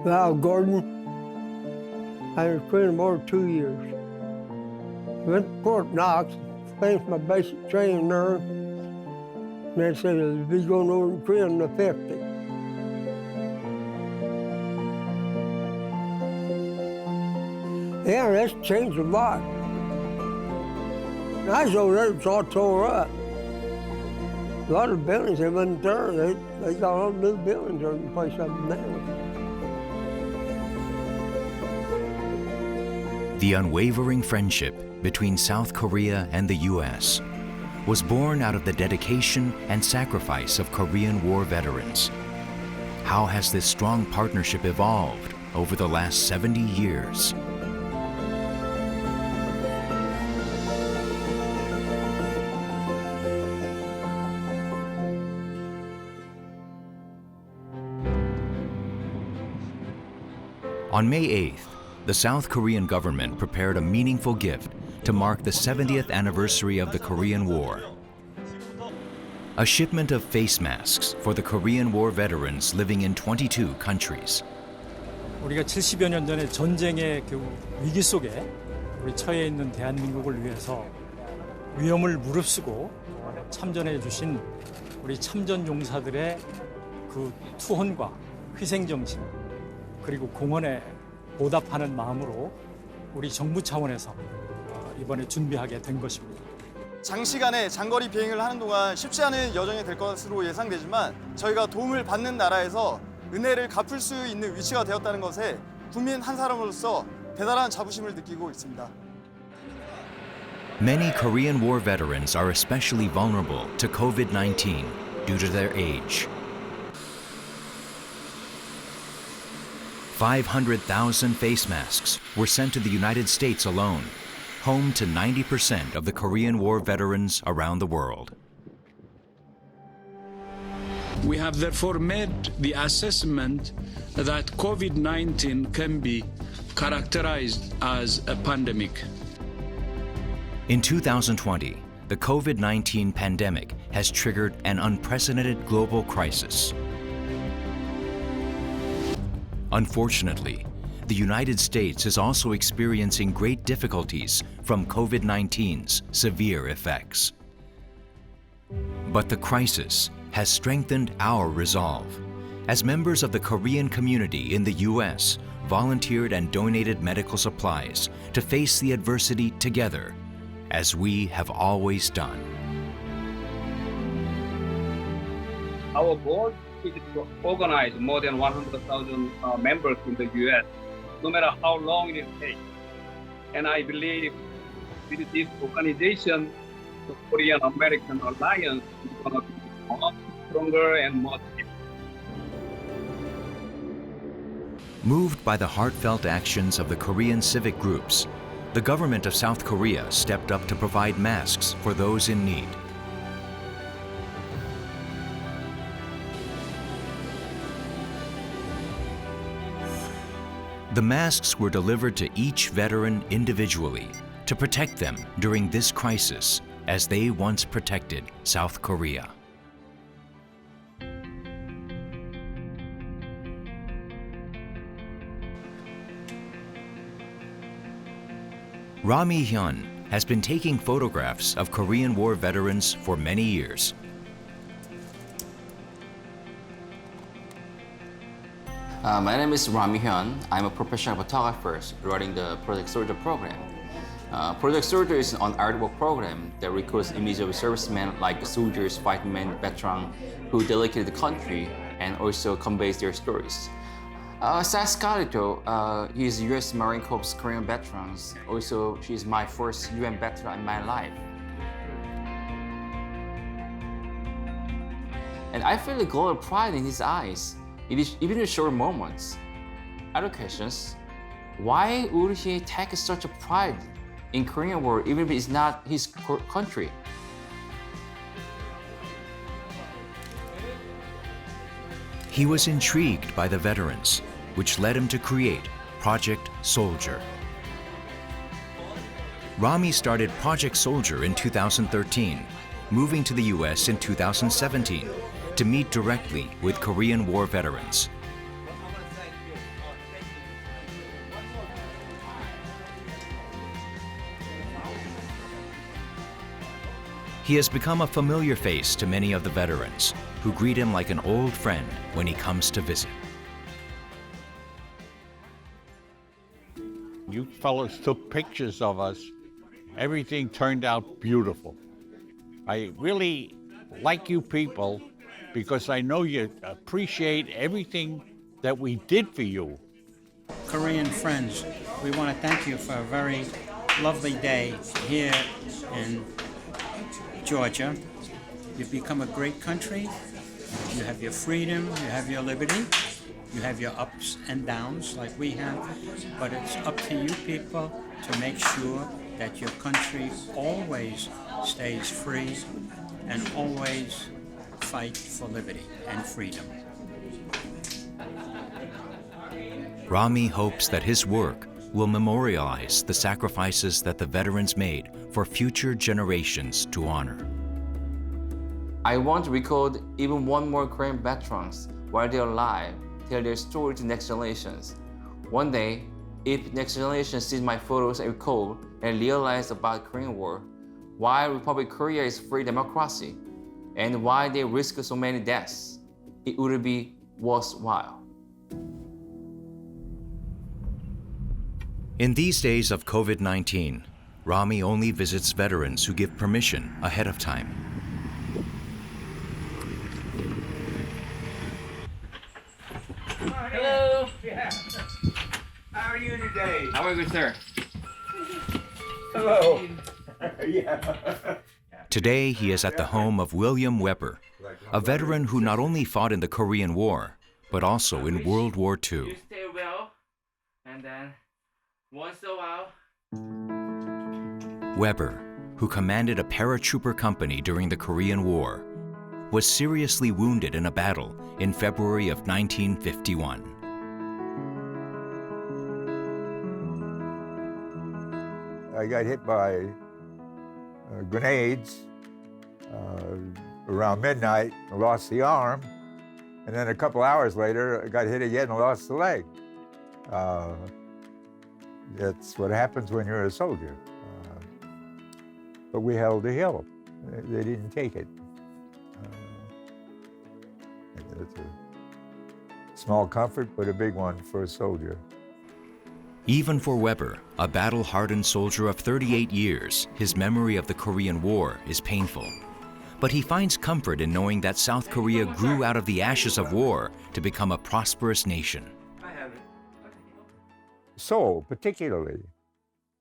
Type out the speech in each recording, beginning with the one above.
Val Gordon. I was training more than 2 years. Went to Fort Knox, finished my basic training there. And they said I'd be going over and training the 50. Yeah, that's changed a lot. I was over there, it's all tore up. A lot of buildings have been there. They got all new buildings in the place I'm now. The unwavering friendship between South Korea and the U.S. was born out of the dedication and sacrifice of Korean War veterans. How has this strong partnership evolved over the last 70 years? On May 8th, the South Korean government prepared a meaningful gift to mark the 70th anniversary of the Korean War. A shipment of face masks for the Korean War veterans living in 22 countries. 우리가 70여 년 전에 전쟁의 그 위기 속에 우리 처해 있는 대한민국을 위해서 위험을 무릅쓰고 참전해 주신 우리 참전 용사들의 그 투혼과 희생 정신 그리고 공헌에 보답하는 마음으로 우리 정부 차원에서 이번에 준비하게 된 것입니다. 장시간의 장거리 비행을 하는 동안 쉽지 않은 여정이 될 것으로 예상되지만 저희가 도움을 받는 나라에서 은혜를 갚을 수 있는 위치가 되었다는 것에 국민 한 사람으로서 대단한 자부심을 느끼고 있습니다. Many Korean War veterans are especially vulnerable to COVID-19 due to their age. 500,000 face masks were sent to the United States alone, home to 90% of the Korean War veterans around the world. We have therefore made the assessment that COVID-19 can be characterized as a pandemic. In 2020, the COVID-19 pandemic has triggered an unprecedented global crisis. Unfortunately, the United States is also experiencing great difficulties from COVID-19's severe effects. But the crisis has strengthened our resolve, as members of the Korean community in the U.S. volunteered and donated medical supplies to face the adversity together, as we have always done. Our goal is to organize more than 100,000 members in the U.S., no matter how long it takes. And I believe with this organization, the Korean-American Alliance is going to be more stronger and more deep. Moved by the heartfelt actions of the Korean civic groups, the government of South Korea stepped up to provide masks for those in need. The masks were delivered to each veteran individually to protect them during this crisis as they once protected South Korea. Rami Hyun has been taking photographs of Korean War veterans for many years. My name is Rami Hyun. I'm a professional photographer running the Project Soldier program. Project Soldier is an artwork program that recruits images of servicemen like soldiers, fighting-men, veterans who dedicated the country and also conveys their stories. Sas Carlito, he is U.S. Marine Corps Korean veterans. Also, she's my first UN veteran in my life. And I feel the glow of pride in his eyes, even in short moments. Other questions, why would he take such a pride in Korean War even if it's not his country? He was intrigued by the veterans, which led him to create Project Soldier. Rami started Project Soldier in 2013, moving to the U.S. in 2017 to meet directly with Korean War veterans. He has become a familiar face to many of the veterans, who greet him like an old friend when he comes to visit. You fellows took pictures of us. Everything turned out beautiful. I really like you people because I know you appreciate everything that we did for you. Korean friends, we want to thank you for a very lovely day here in Georgia. You've become a great country. You have your freedom, you have your liberty, you have your ups and downs like we have, but it's up to you people to make sure that your country always stays free and always fight for liberty and freedom. Rami hopes that his work will memorialize the sacrifices that the veterans made for future generations to honor. I want to record even one more Korean veterans while they're alive, tell their story to next generations. One day, if next generation sees my photos and recall and realize about Korean War, why Republic Korea is free democracy, and why they risk so many deaths, it would be worthwhile. In these days of COVID-19, Rami only visits veterans who give permission ahead of time. Hello. How are you today? How are you, sir? Hello. Today, he is at the home of William Weber, a veteran who not only fought in the Korean War, but also in World War II. You stay well, and then once in a while. Weber, who commanded a paratrooper company during the Korean War, was seriously wounded in a battle in February of 1951. I got hit by grenades around midnight, lost the arm, and then a couple hours later, I got hit again and lost the leg. That's what happens when you're a soldier. But we held the hill. They didn't take it. It's a small comfort, but a big one for a soldier. Even for Weber, a battle-hardened soldier of 38 years, his memory of the Korean War is painful. But he finds comfort in knowing that South Korea grew out of the ashes of war to become a prosperous nation. Seoul, particularly,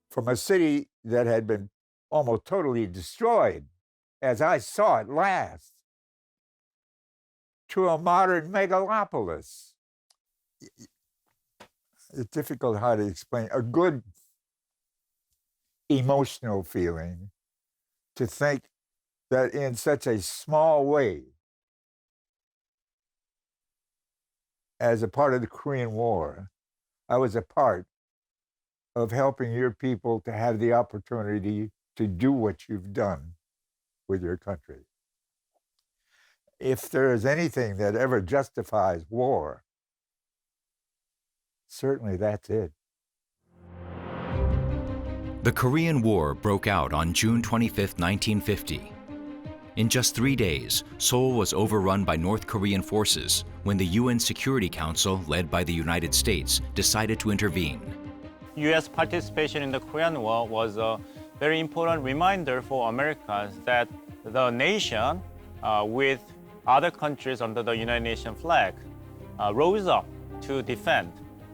from a city that had been almost totally destroyed, as I saw it last, to a modern megalopolis. It's difficult how to explain. A good emotional feeling to think that in such a small way, as a part of the Korean War, I was a part of helping your people to have the opportunity to do what you've done with your country. If there is anything that ever justifies war, certainly that's it. The Korean War broke out on June 25, 1950. In just 3 days, Seoul was overrun by North Korean forces when the UN Security Council, led by the United States, decided to intervene. U.S. participation in the Korean War was a very important reminder for Americans that the nation, with other countries under the United Nations flag, rose up to defend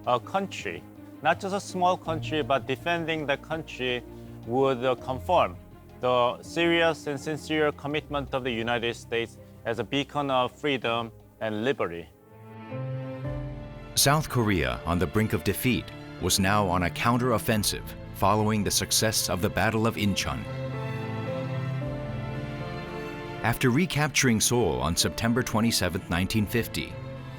a country, not just a small country, but defending the country would confirm the serious and sincere commitment of the United States as a beacon of freedom and liberty. South Korea, on the brink of defeat, was now on a counter-offensive following the success of the Battle of Incheon. After recapturing Seoul on September 27, 1950,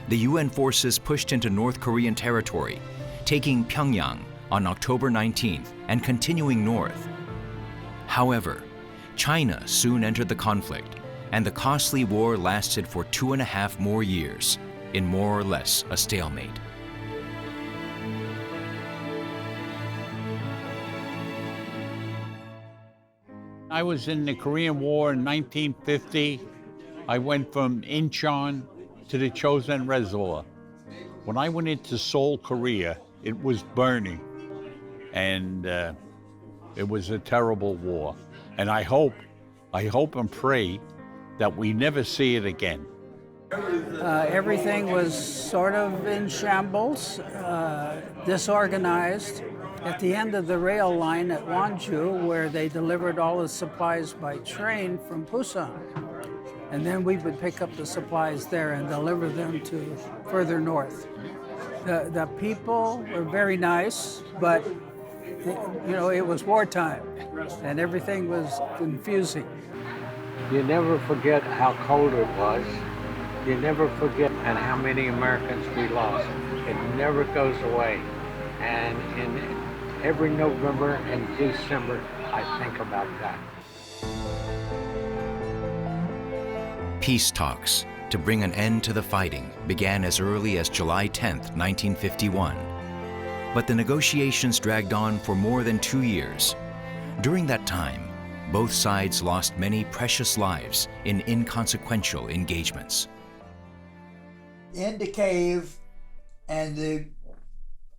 the UN forces pushed into North Korean territory, taking Pyongyang on October 19th and continuing north. However, China soon entered the conflict, and the costly war lasted for 2.5 more years, in more or less a stalemate. I was in the Korean War in 1950. I went from Incheon to the Chosin Reservoir. When I went into Seoul, Korea, it was burning. And it was a terrible war. And I hope and pray that we never see it again. Everything was sort of in shambles, disorganized. At the end of the rail line at Wonju, where they delivered all the supplies by train from Busan. And then we would pick up the supplies there and deliver them to further north. The people were very nice, but it was wartime and everything was confusing. You never forget how cold it was. You never forget and how many Americans we lost. It never goes away. And in every November and December, I think about that. Peace talks to bring an end to the fighting began as early as July 10, 1951. But the negotiations dragged on for more than 2 years. During that time, both sides lost many precious lives in inconsequential engagements. In the cave, and the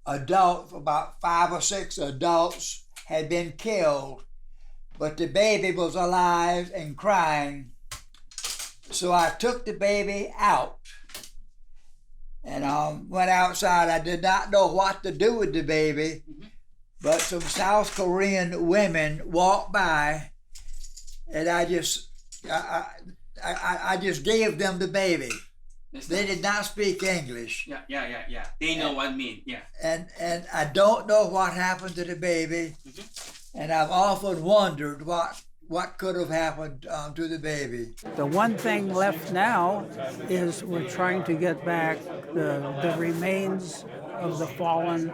adults, about 5 or 6 adults, had been killed, but the baby was alive and crying. So I took the baby out and went outside. I did not know what to do with the baby, but some South Korean women walked by, and I just gave them the baby. They did not speak English. Yeah. They know what I mean, yeah. And I don't know what happened to the baby, and I've often wondered what could have happened to the baby. The one thing left now is we're trying to get back the remains of the fallen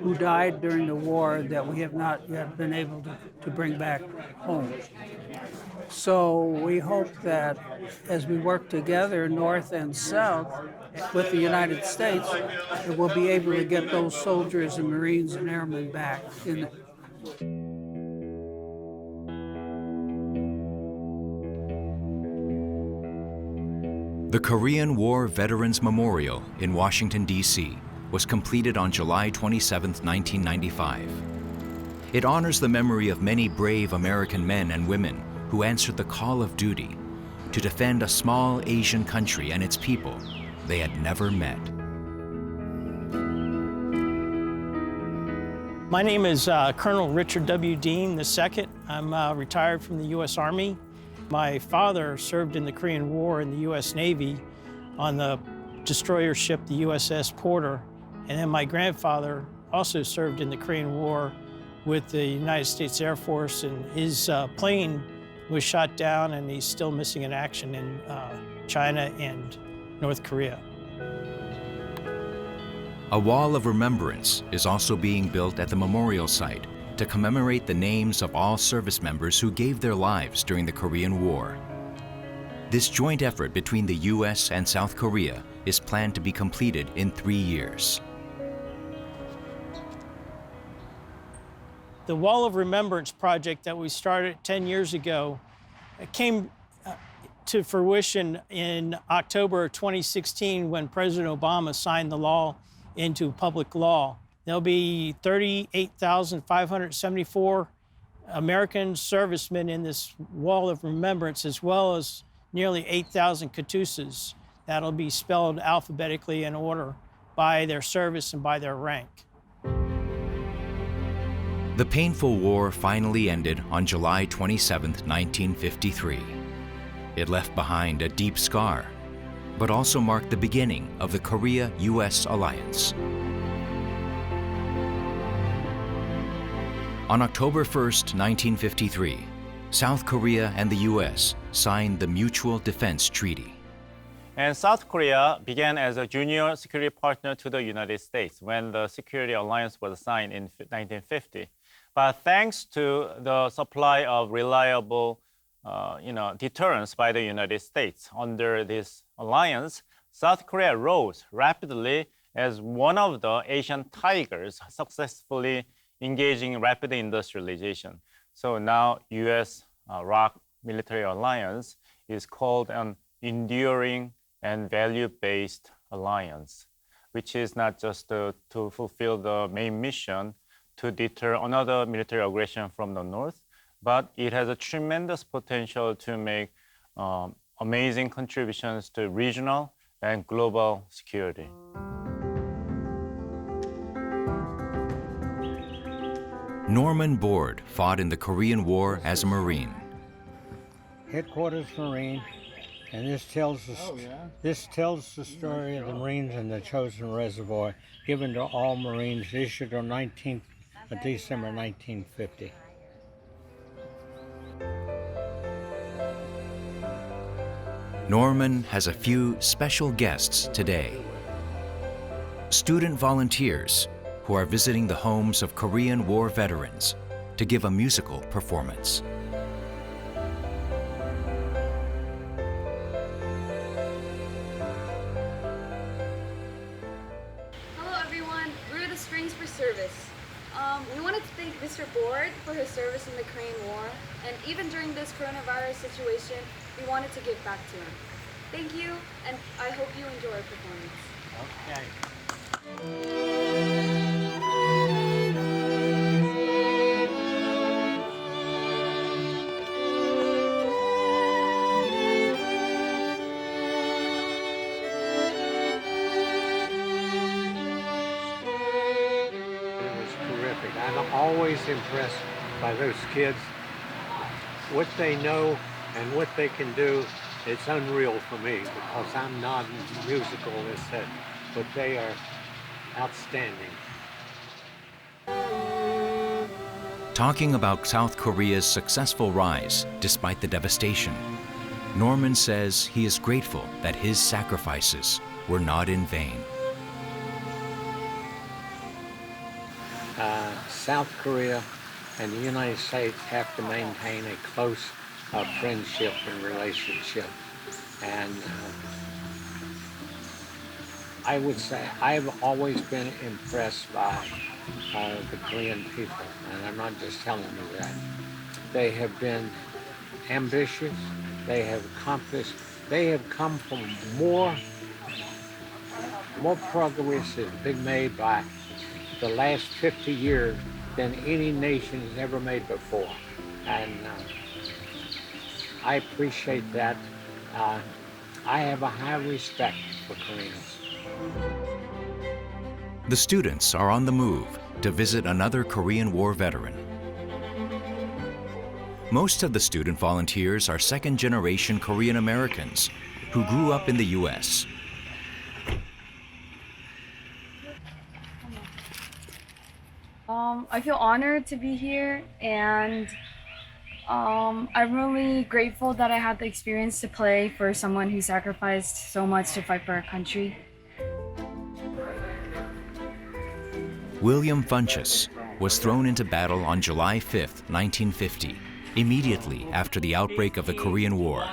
who died during the war that we have not yet been able to bring back home. So we hope that as we work together, North and South, with the United States, that we'll be able to get those soldiers and Marines and airmen back. The Korean War Veterans Memorial in Washington, D.C. was completed on July 27, 1995. It honors the memory of many brave American men and women who answered the call of duty to defend a small Asian country and its people they had never met. My name is Colonel Richard W. Dean II. I'm retired from the U.S. Army. My father served in the Korean War in the U.S. Navy on the destroyer ship, the USS Porter. And then my grandfather also served in the Korean War with the United States Air Force, and his plane was shot down, and he's still missing in action in China and North Korea. A wall of remembrance is also being built at the memorial site to commemorate the names of all service members who gave their lives during the Korean War. This joint effort between the U.S. and South Korea is planned to be completed in 3 years. The Wall of Remembrance project that we started 10 years ago came to fruition in October 2016 when President Obama signed the law into public law. There'll be 38,574 American servicemen in this Wall of Remembrance, as well as nearly 8,000 Katusas that'll be spelled alphabetically in order by their service and by their rank. The painful war finally ended on July 27, 1953. It left behind a deep scar, but also marked the beginning of the Korea-U.S. alliance. On October 1, 1953, South Korea and the U.S. signed the Mutual Defense Treaty. And South Korea began as a junior security partner to the United States when the security alliance was signed in 1950. But thanks to the supply of reliable deterrence by the United States under this alliance, South Korea rose rapidly as one of the Asian tigers successfully engaging in rapid industrialization. So now U.S. ROC military alliance is called an enduring and value-based alliance, which is not just to fulfill the main mission to deter another military aggression from the north, but it has a tremendous potential to make amazing contributions to regional and global security. Norman Board fought in the Korean War as a Marine. Headquarters Marine, and this tells the story of the Marines in the Chosin Reservoir, given to all Marines, issued on 19th of December 1950. Norman has a few special guests today. Student volunteers who are visiting the homes of Korean War veterans to give a musical performance. Hello everyone, we're the Strings for Service. We wanted to thank Mr. Board for his service in the Korean War, and even during this coronavirus situation, we wanted to give back to him. Thank you, and I hope you enjoy our performance. Okay. I'm always impressed by those kids. What they know and what they can do, it's unreal for me because I'm not musical, as said, but they are outstanding. Talking about South Korea's successful rise despite the devastation, Norman says he is grateful that his sacrifices were not in vain. South Korea and the United States have to maintain a close friendship and relationship. And I would say I've always been impressed by the Korean people, and I'm not just telling you that. They have been ambitious, they have accomplished, they have come from more progress has been made by the last 50 years than any nation has ever made before. And I appreciate that. I have a high respect for Koreans. The students are on the move to visit another Korean War veteran. Most of the student volunteers are second-generation Korean Americans who grew up in the U.S. I feel honored to be here, and I'm really grateful that I had the experience to play for someone who sacrificed so much to fight for our country. William Funchess was thrown into battle on July 5, 1950, immediately after the outbreak of the Korean War.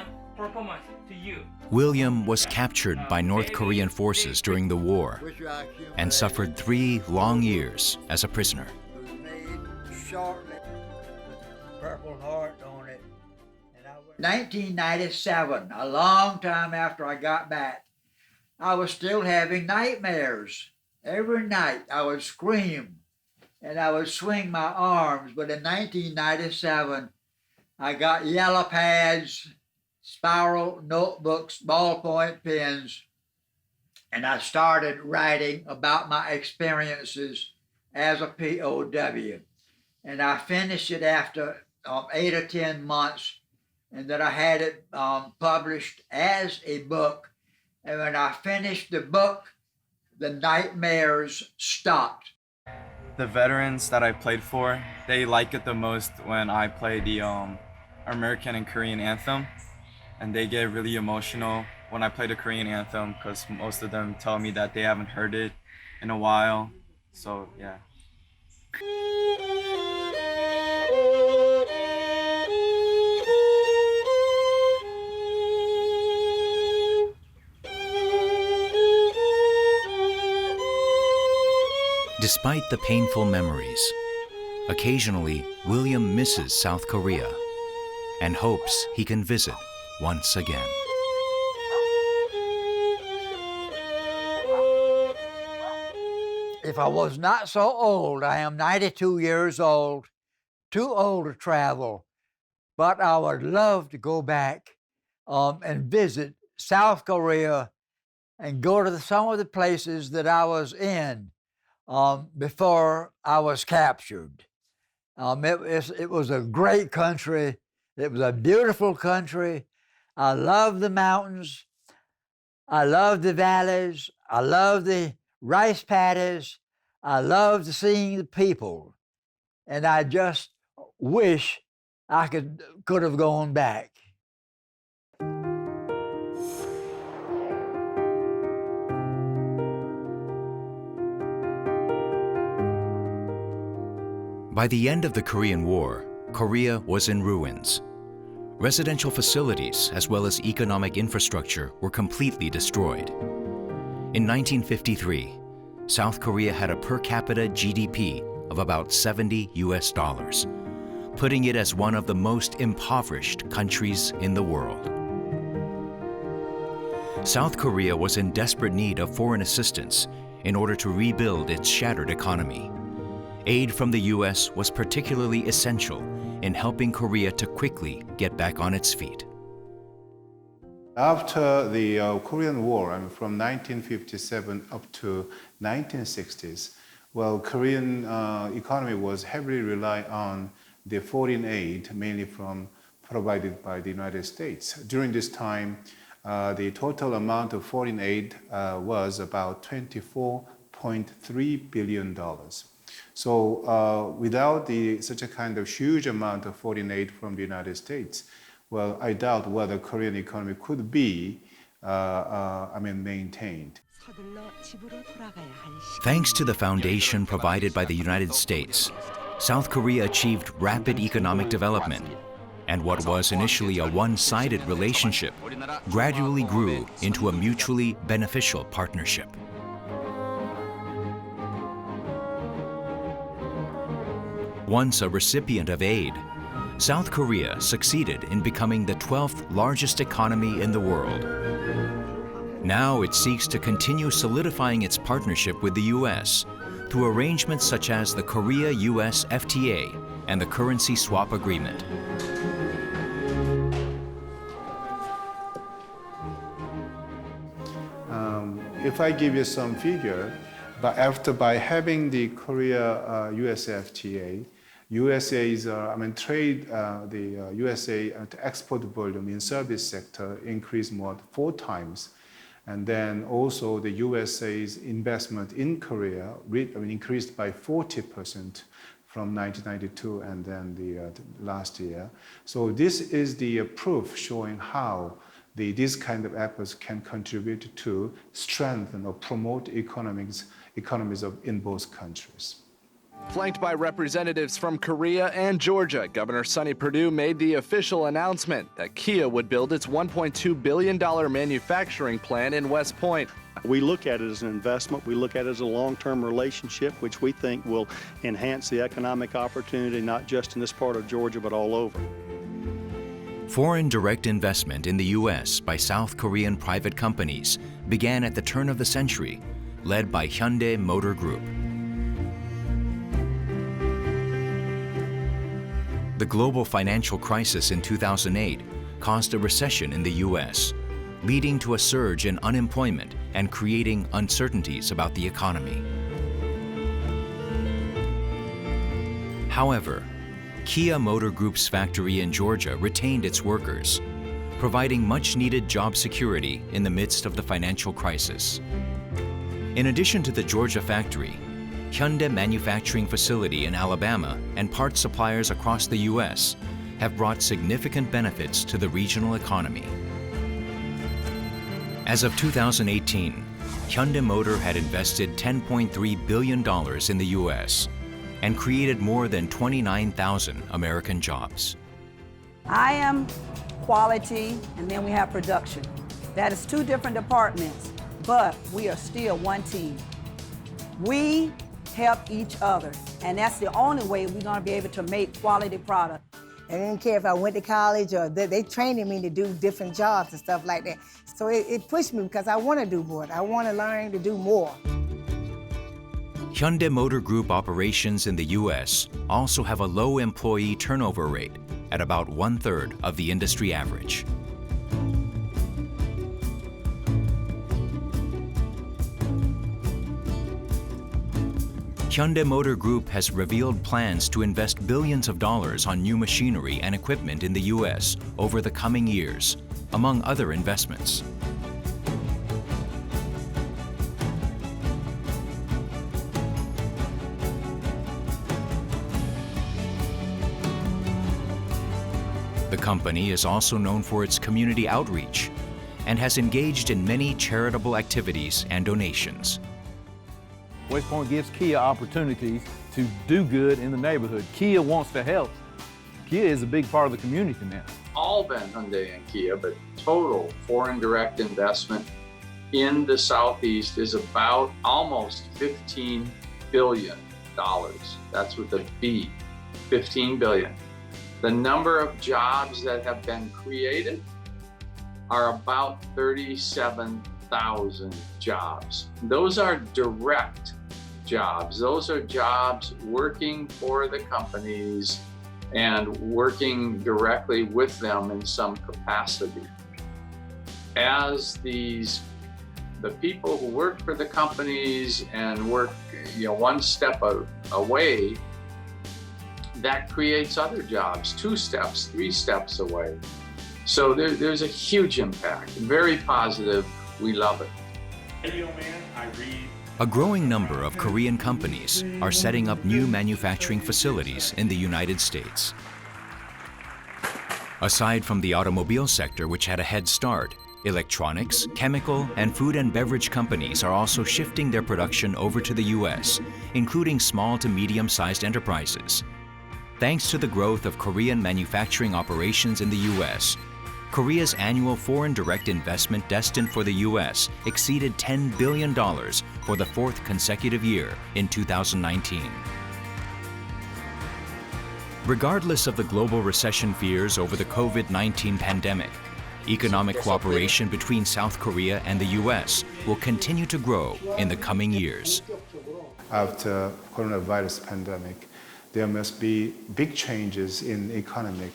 William was captured by North Korean forces during the war and suffered 3 long years as a prisoner. Purple heart on it. 1997, a long time after I got back, I was still having nightmares. Every night I would scream and I would swing my arms, but in 1997, I got yellow pads, spiral notebooks, ballpoint pens, and I started writing about my experiences as a POW. And I finished it after 8 or 10 months, and then I had it published as a book. And when I finished the book, the nightmares stopped. The veterans that I played for, they like it the most when I play the American and Korean anthem. And they get really emotional when I play the Korean anthem because most of them tell me that they haven't heard it in a while. So, yeah. Despite the painful memories, occasionally William misses South Korea. and hopes he can visit once again. If I was not so old, I am 92 years old, too old to travel, but I would love to go back and visit South Korea and go to some of the places that I was in before I was captured. It was a great country. It was a beautiful country. I love the mountains. I love the valleys. I love the rice paddies. I love seeing the people. And I just wish I could have gone back. By the end of the Korean War, Korea was in ruins. Residential facilities as well as economic infrastructure were completely destroyed. In 1953, South Korea had a per capita GDP of about $70 US, putting it as one of the most impoverished countries in the world. South Korea was in desperate need of foreign assistance in order to rebuild its shattered economy. Aid from the U.S. was particularly essential in helping Korea to quickly get back on its feet. After the Korean War, from 1957 up to 1960s, well, Korean economy was heavily reliant on the foreign aid, mainly provided by the United States. During this time, the total amount of foreign aid was about $24.3 billion. So without such a kind of huge amount of foreign aid from the United States, well, I doubt whether Korean economy could be, maintained. Thanks to the foundation provided by the United States, South Korea achieved rapid economic development, and what was initially a one-sided relationship gradually grew into a mutually beneficial partnership. Once a recipient of aid, South Korea succeeded in becoming the 12th largest economy in the world. Now it seeks to continue solidifying its partnership with the U.S. through arrangements such as the Korea-U.S. FTA and the currency swap agreement. If I give you some figure, by having the Korea-U.S. FTA, USA's the USA export volume in service sector increased more than 4 times, and then also the USA's investment in Korea increased by 40% from 1992 and then the last year. So this is the proof showing how these kind of efforts can contribute to strengthen or promote economies in both countries. Flanked by representatives from Korea and Georgia, Governor Sonny Perdue made the official announcement that Kia would build its $1.2 billion manufacturing plant in West Point. We look at it as an investment. We look at it as a long-term relationship, which we think will enhance the economic opportunity, not just in this part of Georgia, but all over. Foreign direct investment in the U.S. by South Korean private companies began at the turn of the century, led by Hyundai Motor Group. The global financial crisis in 2008 caused a recession in the U.S., leading to a surge in unemployment and creating uncertainties about the economy. However, Kia Motor Group's factory in Georgia retained its workers, providing much-needed job security in the midst of the financial crisis. In addition to the Georgia factory, Hyundai manufacturing facility in Alabama and parts suppliers across the U.S. have brought significant benefits to the regional economy. As of 2018, Hyundai Motor had invested $10.3 billion in the U.S. and created more than 29,000 American jobs. I am quality, and then we have production. That is 2 different departments, but we are still one team. We help each other, and that's the only way we're going to be able to make quality product. And I didn't care if I went to college or they trained me to do different jobs and stuff like that. So it pushed me because I want to do more. I want to learn to do more. Hyundai Motor Group operations in the U.S. also have a low employee turnover rate at about 1/3 of the industry average. Hyundai Motor Group has revealed plans to invest billions of dollars on new machinery and equipment in the U.S. over the coming years, among other investments. The company is also known for its community outreach and has engaged in many charitable activities and donations. West Point gives Kia opportunities to do good in the neighborhood. Kia wants to help. Kia is a big part of the community now. All been Hyundai and Kia, but total foreign direct investment in the Southeast is about almost $15 billion. That's with a B, 15 billion. The number of jobs that have been created are about 37,000 jobs. Those are direct jobs. Those are jobs working for the companies and working directly with them in some capacity. As the people who work for the companies and work one step away, that creates other jobs, 2 steps, 3 steps away. So there's a huge impact, very positive. We love it. A growing number of Korean companies are setting up new manufacturing facilities in the United States. Aside from the automobile sector, which had a head start, electronics, chemical, and food and beverage companies are also shifting their production over to the U.S., including small to medium-sized enterprises. Thanks to the growth of Korean manufacturing operations in the U.S., Korea's annual foreign direct investment destined for the U.S. exceeded $10 billion for the 4th consecutive year in 2019. Regardless of the global recession fears over the COVID-19 pandemic, economic cooperation between South Korea and the U.S. will continue to grow in the coming years. After coronavirus pandemic, there must be big changes in economic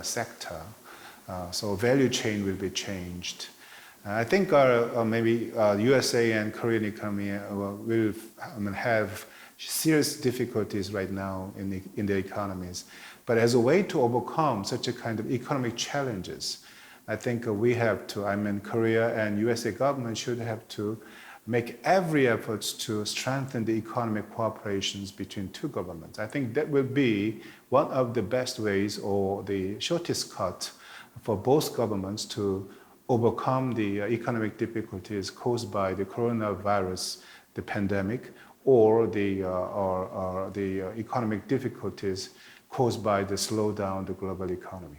sector. So value chain will be changed. I think maybe USA and Korean economy will have serious difficulties right now in their economies. But as a way to overcome such a kind of economic challenges, I think we have to, Korea and USA government should have to make every effort to strengthen the economic cooperations between 2 governments. I think that will be one of the best ways or the shortest cut for both governments to overcome the economic difficulties caused by the coronavirus, the pandemic, or the economic difficulties caused by the slowdown of the global economy.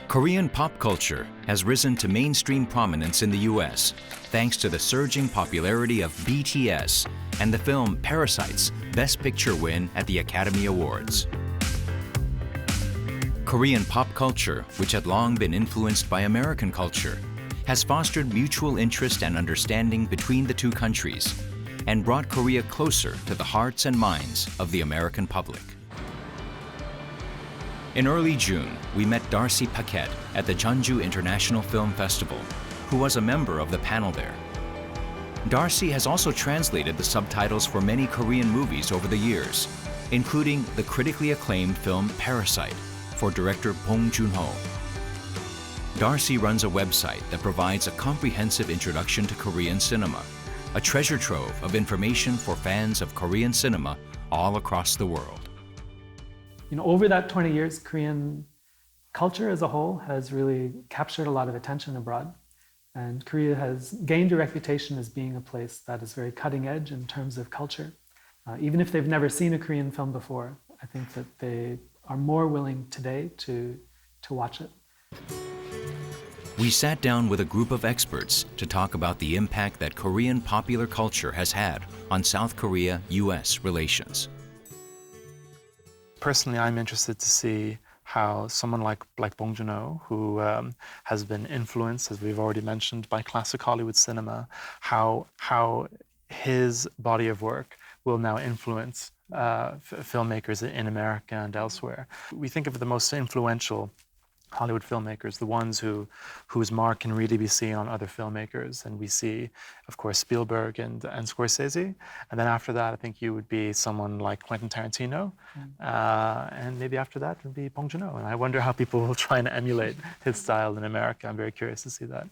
Korean pop culture has risen to mainstream prominence in the U.S. thanks to the surging popularity of BTS and the film Parasite's Best Picture win at the Academy Awards. Korean pop culture, which had long been influenced by American culture, has fostered mutual interest and understanding between the 2 countries and brought Korea closer to the hearts and minds of the American public. In early June, we met Darcy Paquette at the Jeonju International Film Festival, who was a member of the panel there. Darcy has also translated the subtitles for many Korean movies over the years, including the critically acclaimed film Parasite for director Bong Joon-ho. Darcy runs a website that provides a comprehensive introduction to Korean cinema, a treasure trove of information for fans of Korean cinema all across the world. Over that 20 years, Korean culture as a whole has really captured a lot of attention abroad. And Korea has gained a reputation as being a place that is very cutting edge in terms of culture. Even if they've never seen a Korean film before, I think that they are more willing today to watch it. We sat down with a group of experts to talk about the impact that Korean popular culture has had on South Korea-U.S. relations. Personally, I'm interested to see how someone like Bong Joon-ho, who has been influenced, as we've already mentioned, by classic Hollywood cinema, how his body of work will now influence filmmakers in America and elsewhere. We think of the most influential Hollywood filmmakers, the ones whose mark can really be seen on other filmmakers. And we see, of course, Spielberg and Scorsese. And then after that, I think you would be someone like Quentin Tarantino. And maybe after that would be Bong Joon-ho. And I wonder how people will try and emulate his style in America. I'm very curious to see that.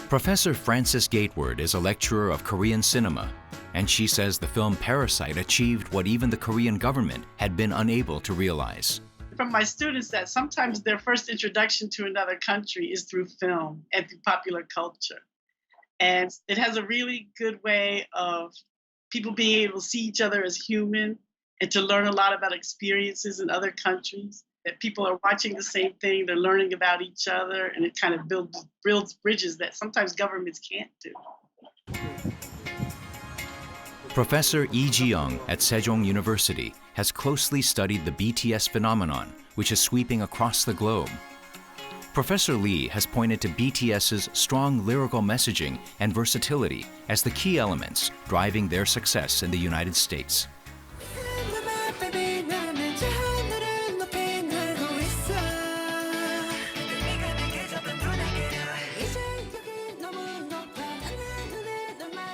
Professor Frances Gateward is a lecturer of Korean cinema, and she says the film Parasite achieved what even the Korean government had been unable to realize. From my students that sometimes their first introduction to another country is through film and through popular culture. And it has a really good way of people being able to see each other as human and to learn a lot about experiences in other countries, that people are watching the same thing, they're learning about each other, and it kind of builds bridges that sometimes governments can't do. Professor Lee Ji-young at Sejong University has closely studied the BTS phenomenon, which is sweeping across the globe. Professor Lee has pointed to BTS's strong lyrical messaging and versatility as the key elements driving their success in the United States.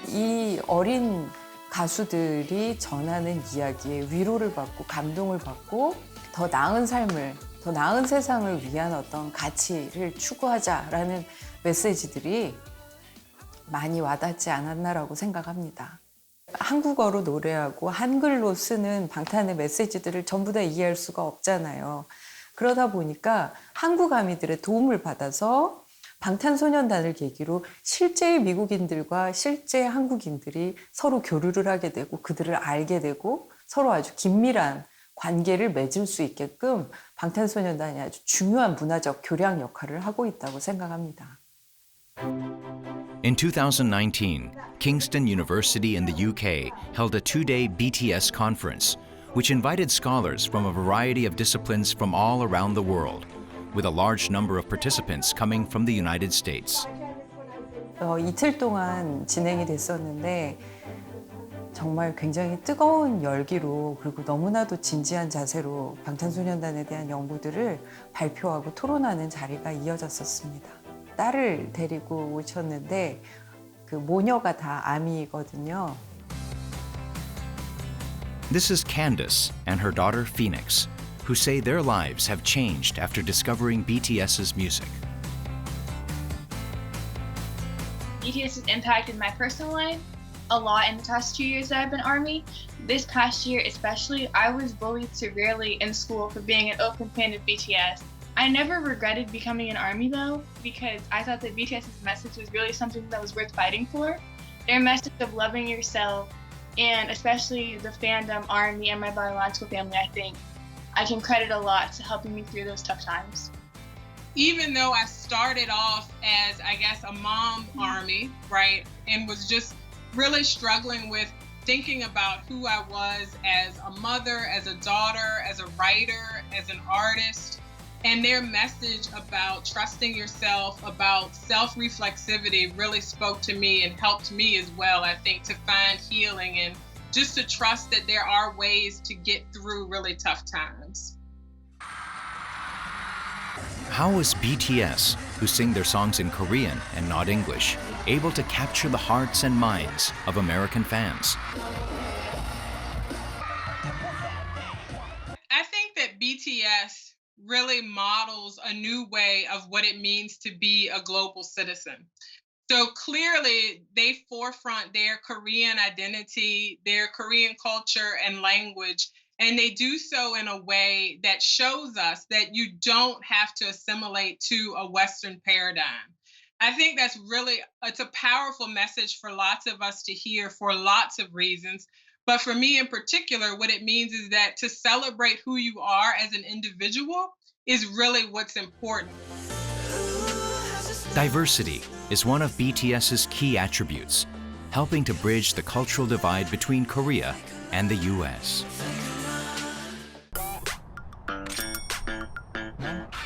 이 어린 가수들이 전하는 이야기에 위로를 받고 감동을 받고 더 나은 삶을, 더 나은 세상을 위한 어떤 가치를 추구하자라는 메시지들이 많이 와닿지 않았나라고 생각합니다. 한국어로 노래하고 한글로 쓰는 방탄의 메시지들을 전부 다 이해할 수가 없잖아요. 그러다 보니까 한국 아미들의 도움을 받아서 방탄소년단을 계기로 실제의 미국인들과 실제 한국인들이 서로 교류를 하게 되고 그들을 알게 되고 서로 아주 긴밀한 관계를 맺을 수 있게끔 방탄소년단이 아주 중요한 문화적 교량 역할을 하고 있다고 생각합니다. In 2019, Kingston University in the UK held a two-day BTS conference, which invited scholars from a variety of disciplines from all around the world, with a large number of participants coming from the United States. 이틀 동안 진행이 됐었는데 정말 굉장히 뜨거운 열기로 그리고 너무나도 진지한 자세로 방탄소년단에 대한 연구들을 발표하고 토론하는 자리가 이어졌었습니다. 딸을 데리고 오셨는데 그 모녀가 다 아미거든요. This is Candace and her daughter Phoenix, who say their lives have changed after discovering BTS's music. BTS has impacted my personal life a lot in the past 2 years that I've been Army. This past year especially, I was bullied severely in school for being an open fan of BTS. I never regretted becoming an Army though, because I thought that BTS's message was really something that was worth fighting for. Their message of loving yourself, and especially the fandom, Army, and my biological family, I think I can credit a lot to helping me through those tough times. Even though I started off as, I guess, a mom Army, right, and was just really struggling with thinking about who I was as a mother, as a daughter, as a writer, as an artist, and their message about trusting yourself, about self-reflexivity really spoke to me and helped me as well, I think, to find healing and just to trust that there are ways to get through really tough times. How is BTS, who sing their songs in Korean and not English, able to capture the hearts and minds of American fans? I think that BTS really models a new way of what it means to be a global citizen. So clearly, they forefront their Korean identity, their Korean culture and language, and they do so in a way that shows us that you don't have to assimilate to a Western paradigm. I think that's really, it's a powerful message for lots of us to hear for lots of reasons. But for me in particular, what it means is that to celebrate who you are as an individual is really what's important. Diversity is one of BTS's key attributes, helping to bridge the cultural divide between Korea and the U.S.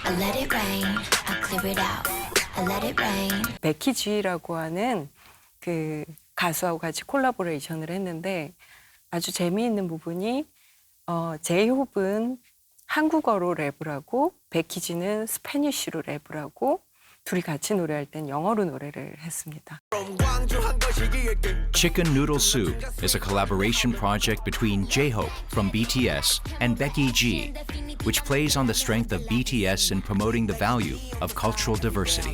I let it rain, I clear it out. I let it rain. 베키지라고 하는 그 가수하고 같이 콜라보레이션을 했는데 아주 재미있는 부분이 제이홉은 한국어로 랩을 하고 베키지는 스페니쉬로 랩을 하고 둘이 같이 노래할 땐 영어로 노래를 했습니다. Chicken Noodle Soup is a collaboration project between J-Hope from BTS and Becky G, which plays on the strength of BTS in promoting the value of cultural diversity.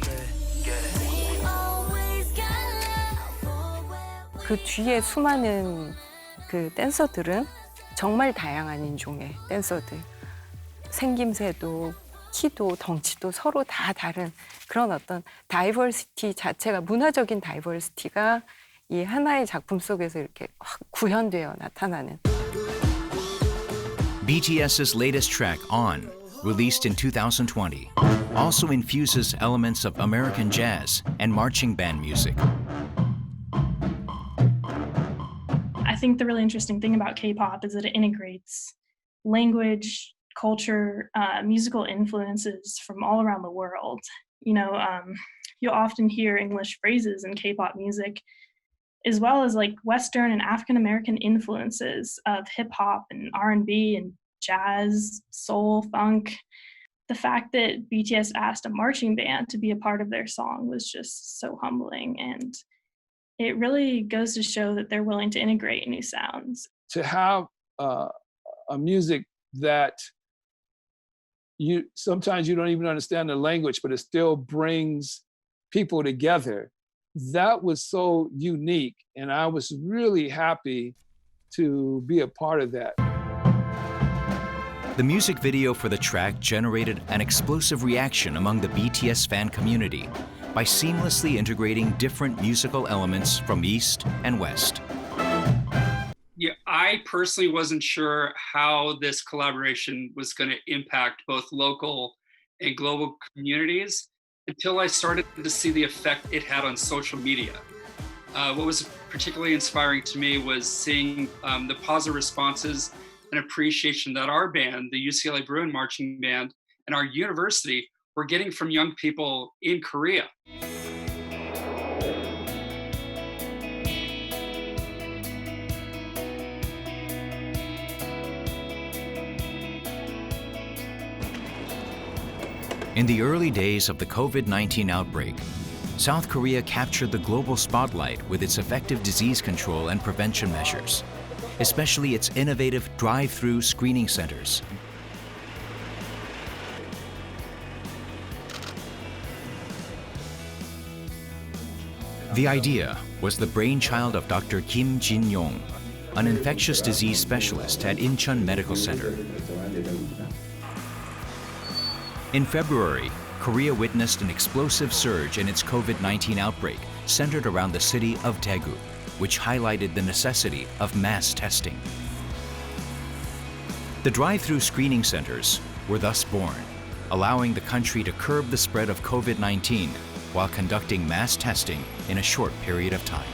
그 뒤에 수많은 그 댄서들은 정말 다양한 인종의 댄서들, 생김새도 키도 덩치도 서로 다 다른 그런 어떤 다이버시티 자체가 문화적인 다이버시티가 이 하나의 작품 속에서 이렇게 확 구현되어 나타나는. BTS's latest track, On, released in 2020, also infuses elements of American jazz and marching band music. I think the really interesting thing about K-pop is that it integrates language, culture, musical influences from all around the world. You know, you'll often hear English phrases in K-pop music, as well as like Western and African American influences of hip hop and R&B and jazz, soul, funk. The fact that BTS asked a marching band to be a part of their song was just so humbling, and it really goes to show that they're willing to integrate new sounds. To have a music that sometimes you don't even understand the language, but it still brings people together. That was so unique, and I was really happy to be a part of that. The music video for the track generated an explosive reaction among the BTS fan community by seamlessly integrating different musical elements from East and West. Yeah, I personally wasn't sure how this collaboration was going to impact both local and global communities until I started to see the effect it had on social media. What was particularly inspiring to me was seeing the positive responses and appreciation that our band, the UCLA Bruin Marching Band, and our university were getting from young people in Korea. In the early days of the COVID-19 outbreak, South Korea captured the global spotlight with its effective disease control and prevention measures, especially its innovative drive-through screening centers. The idea was the brainchild of Dr. Kim Jin-yong, an infectious disease specialist at Incheon Medical Center. In February, Korea witnessed an explosive surge in its COVID-19 outbreak centered around the city of Daegu, which highlighted the necessity of mass testing. The drive-through screening centers were thus born, allowing the country to curb the spread of COVID-19 while conducting mass testing in a short period of time.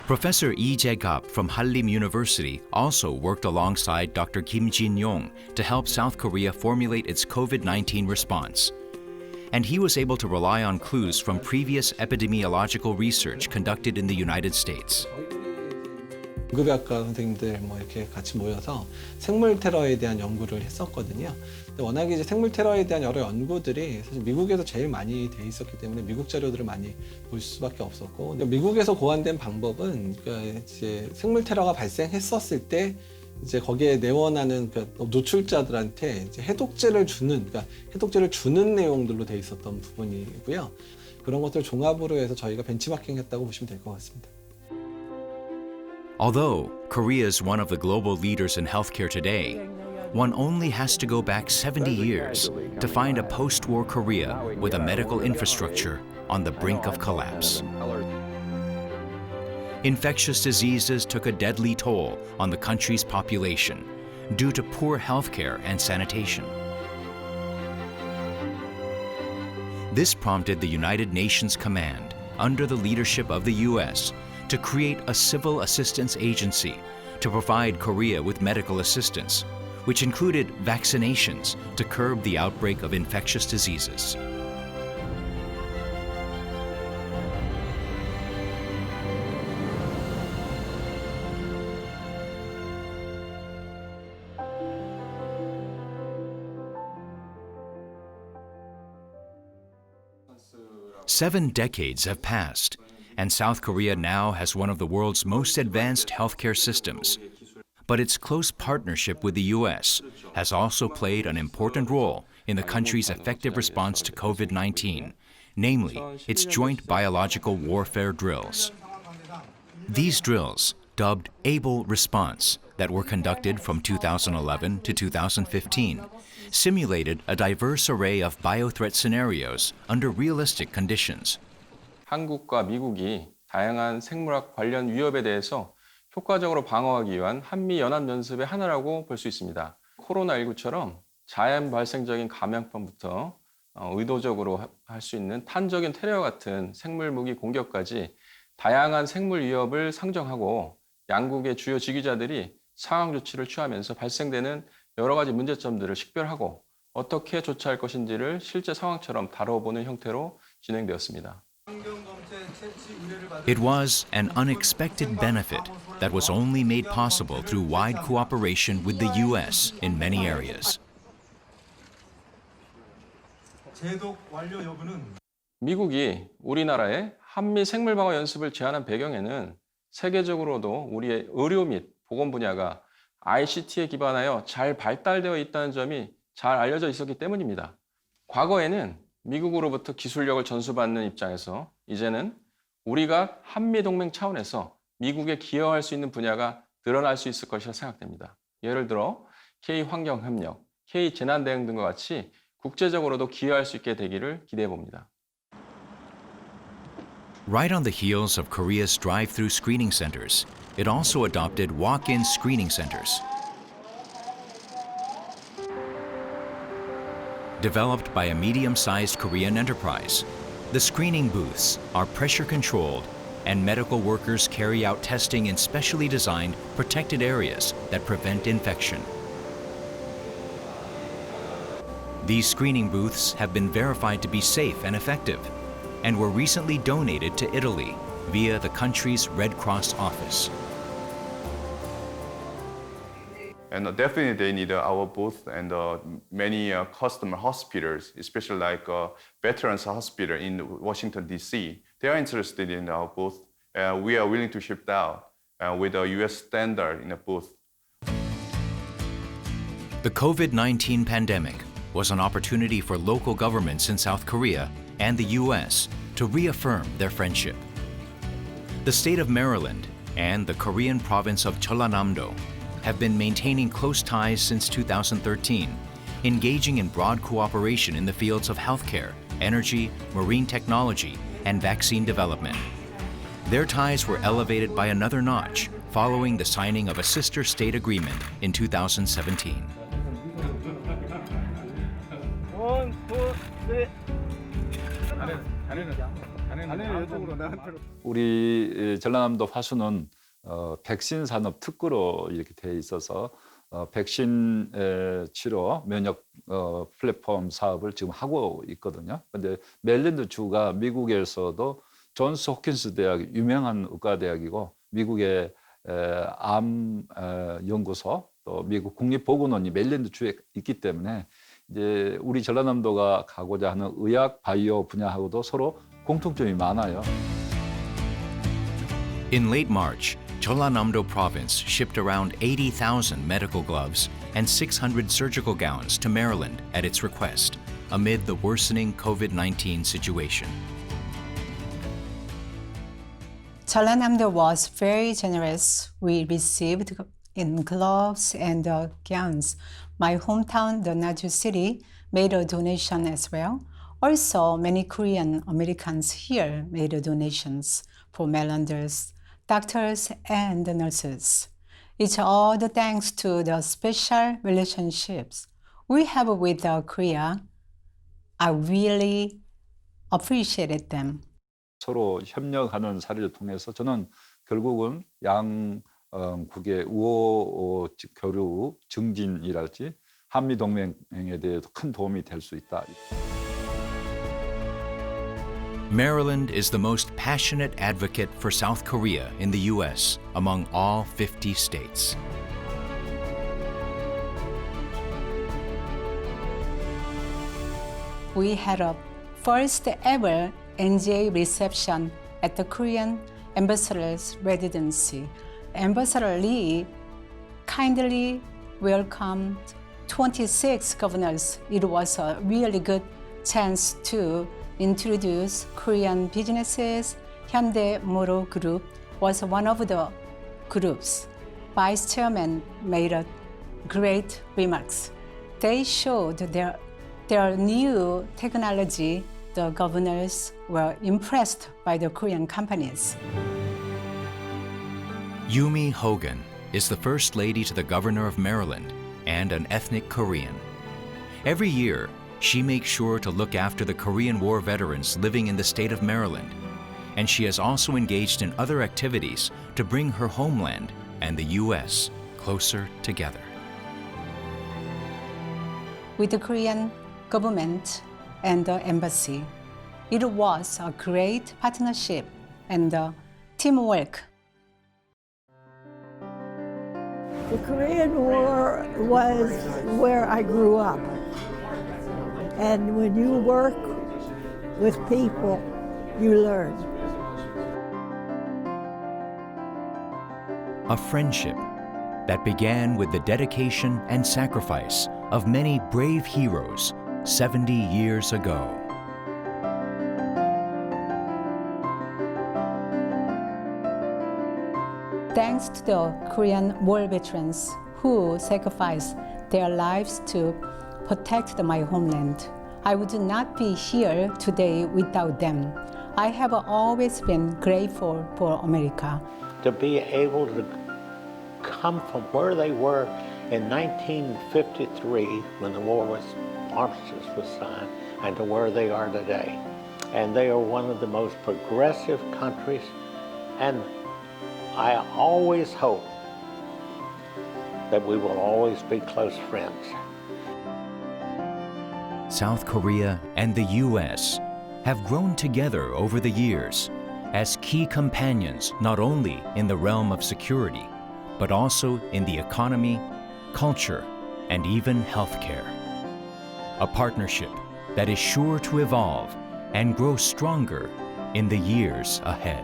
Professor Lee Jae-gap from Hallym University also worked alongside Dr. Kim Jin-yong to help South Korea formulate its COVID-19 response. And he was able to rely on clues from previous epidemiological research conducted in the United States. 응급의학과 선생님들 이렇게 같이 모여서 생물 테러에 대한 연구를 했었거든요. 근데 워낙에 이제 생물 테러에 대한 여러 연구들이 사실 미국에서 제일 많이 돼 있었기 때문에 미국 자료들을 많이 볼 수밖에 없었고, 근데 미국에서 고안된 방법은 그러니까 이제 생물 테러가 발생했었을 때 이제 거기에 내원하는 노출자들한테 이제 해독제를 주는, 그러니까 해독제를 주는 내용들로 돼 있었던 부분이고요. 그런 것들 종합으로 해서 저희가 벤치마킹했다고 보시면 될 것 같습니다. Although Korea is one of the global leaders in healthcare today, one only has to go back 70 years to find a post-war Korea with a medical infrastructure on the brink of collapse. Infectious diseases took a deadly toll on the country's population due to poor healthcare and sanitation. This prompted the United Nations Command, under the leadership of the U.S., to create a civil assistance agency to provide Korea with medical assistance, which included vaccinations to curb the outbreak of infectious diseases. Seven decades have passed, and South Korea now has one of the world's most advanced healthcare systems. But its close partnership with the U.S. has also played an important role in the country's effective response to COVID-19, namely its joint biological warfare drills. These drills, dubbed Able Response, that were conducted from 2011 to 2015, simulated a diverse array of biothreat scenarios under realistic conditions. 한국과 미국이 다양한 생물학 관련 위협에 대해서 효과적으로 방어하기 위한 한미 연합 연습의 하나라고 볼 수 있습니다. 코로나19처럼 자연 발생적인 감염병부터 의도적으로 할 수 있는 탄적인 테러 같은 생물 무기 공격까지 다양한 생물 위협을 상정하고 양국의 주요 지휘자들이 상황 조치를 취하면서 발생되는 여러 가지 문제점들을 식별하고 어떻게 조처할 것인지를 실제 상황처럼 다뤄보는 형태로 진행되었습니다. It was an unexpected benefit that was only made possible through wide cooperation with the U.S. in many areas. 미국이 우리나라에 한미 생물방어 연습을 제안한 배경에는 세계적으로도 우리의 의료 및 보건 분야가 ICT에 기반하여 잘 발달되어 있다는 점이 잘 알려져 있었기 때문입니다. 과거에는 미국으로부터 기술력을 전수받는 입장에서 이제는 우리가 한미동맹 차원에서 미국에 기여할 수 있는 분야가 늘어날 수 있을 것이라 생각됩니다. 예를 들어 K-환경협력, K-재난대응 등과 같이 국제적으로도 기여할 수 있게 되기를 기대해 봅니다. Right on the heels of Korea's drive-through screening centers, it also adopted walk-in screening centers. Developed by a medium-sized Korean enterprise, the screening booths are pressure-controlled and medical workers carry out testing in specially designed protected areas that prevent infection. These screening booths have been verified to be safe and effective and were recently donated to Italy via the country's Red Cross office. And definitely they need our booth and many customer hospitals, especially like Veterans Hospital in Washington, D.C. They are interested in our booth. We are willing to ship out with a U.S. standard in a booth. The COVID-19 pandemic was an opportunity for local governments in South Korea and the U.S. to reaffirm their friendship. The state of Maryland and the Korean province of Jeollanam-do have been maintaining close ties since 2013, engaging in broad cooperation in the fields of healthcare, energy, marine technology, and vaccine development. Their ties were elevated by another notch following the signing of a sister state agreement in 2017. 우리 전라남도 화수는 백신 산업 특구로 이렇게 돼 있어서 백신 치료 면역 플랫폼 사업을 지금 하고 있거든요. 근데 메릴랜드 주가 미국에서도 존스 홉킨스 대학 유명한 의과대학이고 미국의 암 연구소 또 미국 국립보건원이 메릴랜드 주에 있기 때문에 이제 우리 전라남도가 가고자 하는 의학 바이오 분야하고도 서로 공통점이 많아요. In late March, Jeollanam-do province shipped around 80,000 medical gloves and 600 surgical gowns to Maryland at its request, amid the worsening COVID-19 situation. Jeollanam-do was very generous. We received in gloves and gowns. My hometown, the Naju city, made a donation as well. Also, many Korean Americans here made donations for Marylanders, doctors, and nurses. It's all the thanks to the special relationships we have with Korea. I really appreciated them. 서로 협력하는 사례를 통해서 저는 결국은 양국의 우호 교류 증진이랄지 한미 동맹에 대해서 큰 도움이 될 수 있다. Maryland is the most passionate advocate for South Korea in the U.S. among all 50 states. We had a first ever NGA reception at the Korean ambassador's residency. Ambassador Lee kindly welcomed 26 governors. It was a really good chance to introduce Korean businesses. Hyundai Motor Group was one of the groups. Vice Chairman made a great remarks. They showed their new technology. The governors were impressed by the Korean companies. Yumi Hogan is the First Lady to the Governor of Maryland and an ethnic Korean. Every year, she makes sure to look after the Korean War veterans living in the state of Maryland, and she has also engaged in other activities to bring her homeland and the U.S. closer together. With the Korean government and the embassy, it was a great partnership and teamwork. The Korean War was where I grew up. And when you work with people, you learn. A friendship that began with the dedication and sacrifice of many brave heroes 70 years ago. Thanks to the Korean War veterans who sacrificed their lives to protect my homeland. I would not be here today without them. I have always been grateful for America. To be able to come from where they were in 1953 when the armistice was signed and to where they are today. And they are one of the most progressive countries, and I always hope that we will always be close friends. South Korea and the U.S. have grown together over the years as key companions not only in the realm of security, but also in the economy, culture, and even healthcare. A partnership that is sure to evolve and grow stronger in the years ahead.